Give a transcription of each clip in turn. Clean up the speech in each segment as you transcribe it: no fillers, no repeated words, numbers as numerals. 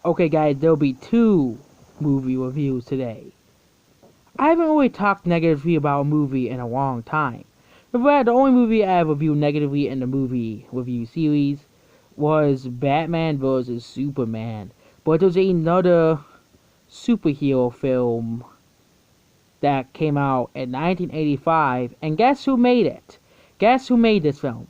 Okay, guys, there'll be two movie reviews today. I haven't really talked negatively about a movie in a long time. But the only movie I reviewed negatively in the movie review series was Batman vs. Superman. But there's another superhero film that came out in 1985, and guess who made it? Guess who made this film?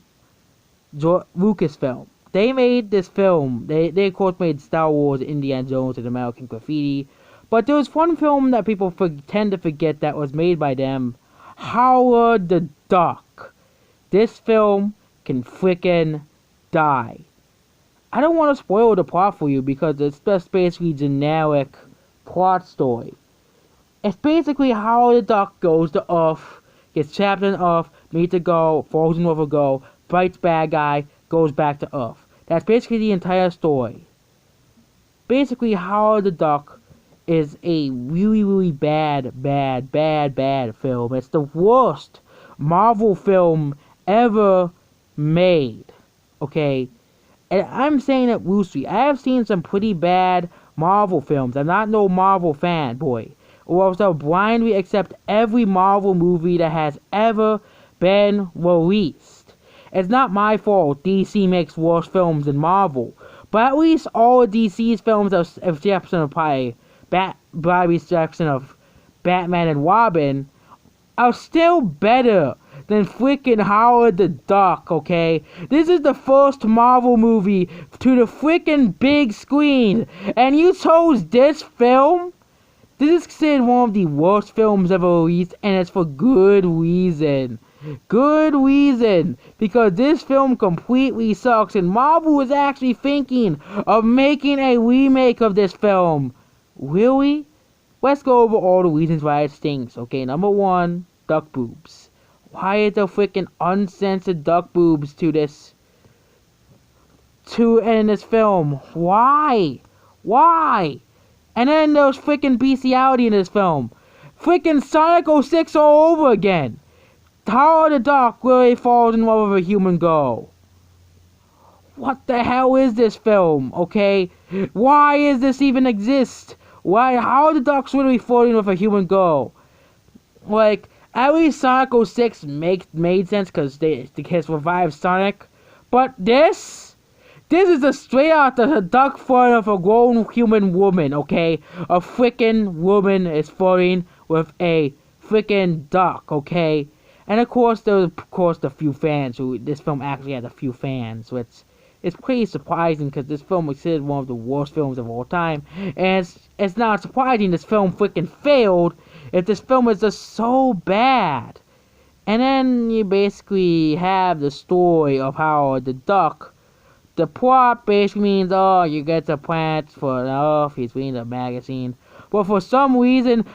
Lucasfilm. They made this film. They of course made Star Wars, Indiana Jones, and American Graffiti. But there was one film that people tend to forget that was made by them. Howard the Duck. This film can frickin' die. I don't want to spoil the plot for you because it's just basically generic plot story. It's basically Howard the Duck goes to Earth, gets trapped in Earth, meets a girl, falls in love with a girl, fights bad guy, goes back to Earth. That's basically the entire story. Basically, Howard the Duck is a really bad film. It's the worst Marvel film ever made. Okay? And I'm saying it loosely. I have seen some pretty bad Marvel films. I'm not no Marvel fan, boy. Or else I'll blindly accept every Marvel movie that has ever been released. It's not my fault DC makes worse films than Marvel. But at least all of DC's films, exception of probably exception of Batman and Robin, are still better than freaking Howard the Duck, okay? This is the first Marvel movie to the freaking big screen, and you chose this film? This is considered one of the worst films ever released, and it's for good reason. Good reason, because this film completely sucks, and Marvel is actually thinking of making a remake of this film. Really? Let's go over all the reasons why it stinks, okay? Number one, duck boobs. Why is there freaking uncensored duck boobs in this film? Why? Why? And then there's freaking bestiality in this film. Freaking Sonic 06 all over again. Howard the Duck really falls in love with a human girl. What the hell is this film, okay? Why does this even exist? Why? Howard the Duck's literally falling with a human girl. Like, at least Sonic 06 made sense because the kids revived Sonic. But this is a straight out the duck falling with a grown human woman, okay? A freaking woman is falling with a freaking duck, okay? And of course, there's a few fans who this film actually has a few fans, which is pretty surprising because this film is considered one of the worst films of all time. And it's not surprising this film freaking failed if this film is just so bad. And then you basically have the story of Howard the Duck. The plot basically means, oh, you get the plants for Earth, he's reading a magazine. But for some reason,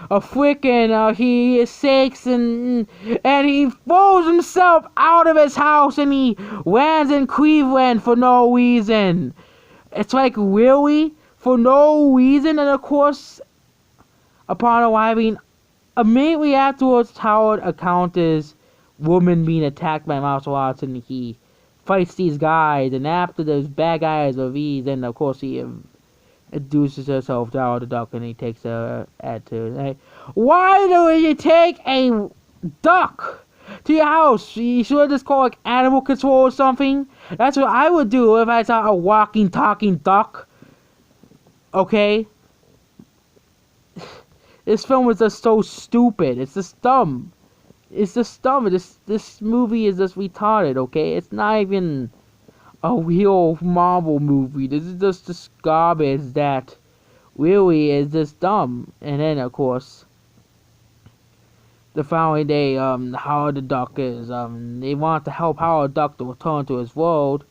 he is sick and he throws himself out of his house and he lands in Cleveland for no reason. It's like, really? For no reason? And of course, upon arriving, immediately afterwards, Howard encounters woman being attacked by martial and he fights these guys. And after those bad guys are these, then of course he introduces herself to Howard the Duck and he takes her attitude. Hey, why do you take a duck to your house? You should just call like animal control or something. That's what I would do if I saw a walking, talking duck. Okay? This film is just so stupid. It's just dumb. It's just dumb. This movie is just retarded, okay? It's not even a real Marvel movie. This is just this garbage that really is just dumb. And then of course, the following day, Howard the Duck is they want to help Howard the Duck to return to his world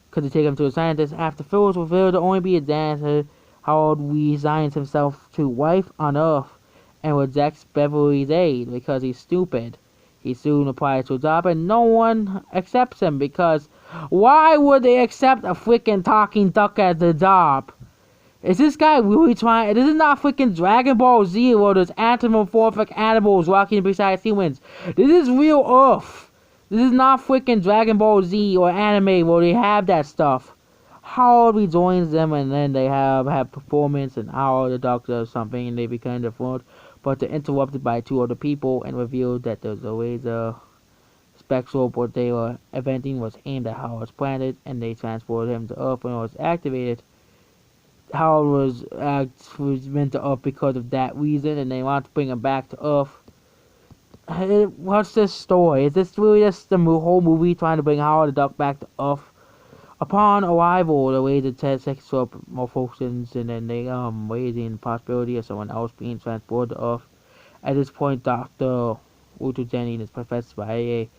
because they take him to a scientist. After Phil is revealed to only be a dancer, Howard resigns himself to life on Earth and rejects Beverly's aid because he's stupid. He soon applies to a job and no one accepts him because why would they accept a freaking talking duck as the job? Is this guy really trying? This is not freaking Dragon Ball Z where there's anthropomorphic animals walking beside humans. This is real Earth. This is not freaking Dragon Ball Z or anime where they have that stuff. Howard rejoins them, and then they have performance, and Howard the Duck does something, and they become informed, but they're interrupted by two other people, and revealed that there's always a spectral what they were inventing was aimed at Howard's planet, and they transported him to Earth when it was activated. Howard was meant to Earth because of that reason, and they want to bring him back to Earth. What's this story? Is this really just the whole movie trying to bring Howard the Duck back to Earth? Upon arrival, they raise test sexual malfunctions, and then they raising the possibility of someone else being transported to Earth. At this point, Dr. Ultra Jenny is possessed by a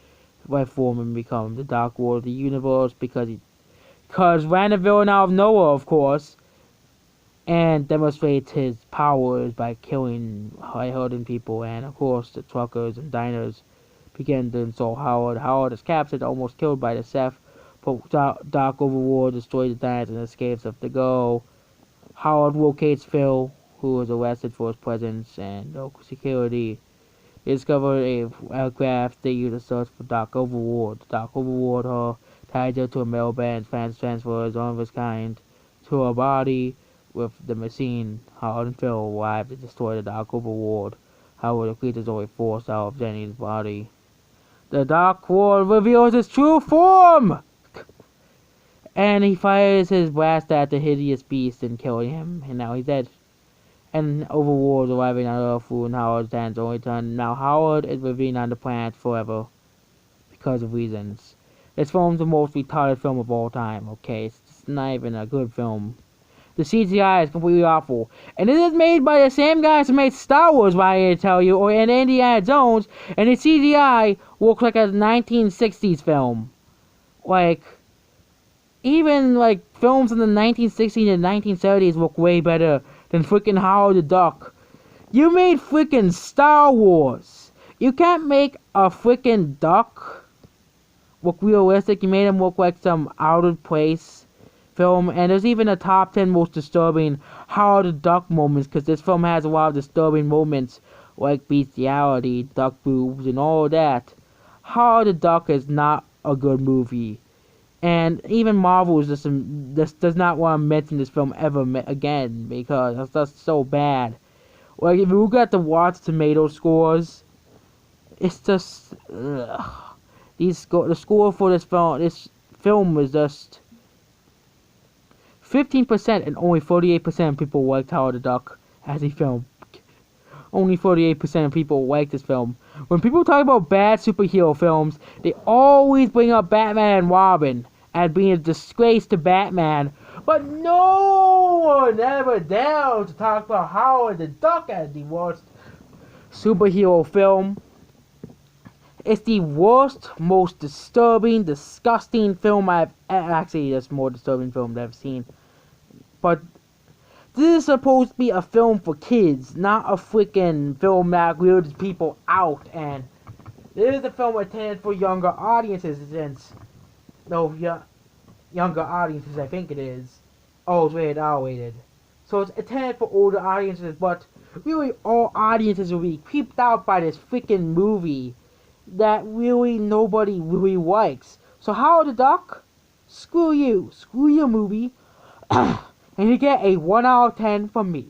life form and becomes the Dark Lord of the universe because ran a villain out of nowhere, of course, and demonstrates his powers by killing high-herding people, and of course the truckers and diners begin to insult Howard. Howard is captured, almost killed by the Seth, but Doc Overlord destroys the diners and escapes of the go. Howard locates Phil, who is arrested for his presence and local security. They discover a aircraft they use to search for Doc Overlord. Doc Overlord ties her to a metal band and transfers one of his kind to her body. With the machine, Howard and Phil arrive to destroy the Dark Overlord. However, the creature's only forced out of Jenny's body. The Dark Lord reveals his true form! And he fires his blaster at the hideous beast and killing him, and now he's dead. And Overlord arriving on Earth through Howard's hands only turn. Now Howard is living on the planet forever. Because of reasons. This film's the most retarded film of all time, okay? It's just not even a good film. The CGI is completely awful. And it is made by the same guys who made Star Wars, I here to tell you, or in Indiana Jones, and the CGI looks like a 1960s film. Like, even, like, films in the 1960s and 1970s look way better than freaking Howard the Duck. You made freaking Star Wars. You can't make a freaking duck look realistic. You made him look like some out of place film, and there's even a top 10 most disturbing Howard the Duck moments, because this film has a lot of disturbing moments like bestiality, duck boobs, and all that. Howard the Duck is not a good movie, and even Marvel just does not want to mention this film ever again, because it's just so bad. Like, if you look at the Rotten Tomatoes scores, it's just the score for this film is just 15%, and only 48% of people liked Howard the Duck as a film. Only 48% of people like this film. When people talk about bad superhero films, they always bring up Batman and Robin as being a disgrace to Batman. But no one ever dares to talk about Howard the Duck as the worst superhero film. It's the worst, most disturbing, disgusting film actually, that's more disturbing film that I've seen. But this is supposed to be a film for kids, not a freaking film that weirds people out. And this is a film intended for younger audiences, younger audiences, I think it is. Oh, it's rated R-rated. So it's intended for older audiences, but really all audiences will be creeped out by this freaking movie that really nobody really likes. So Howard the Duck, screw you. Screw your movie. And you get a 1 out of 10 from me.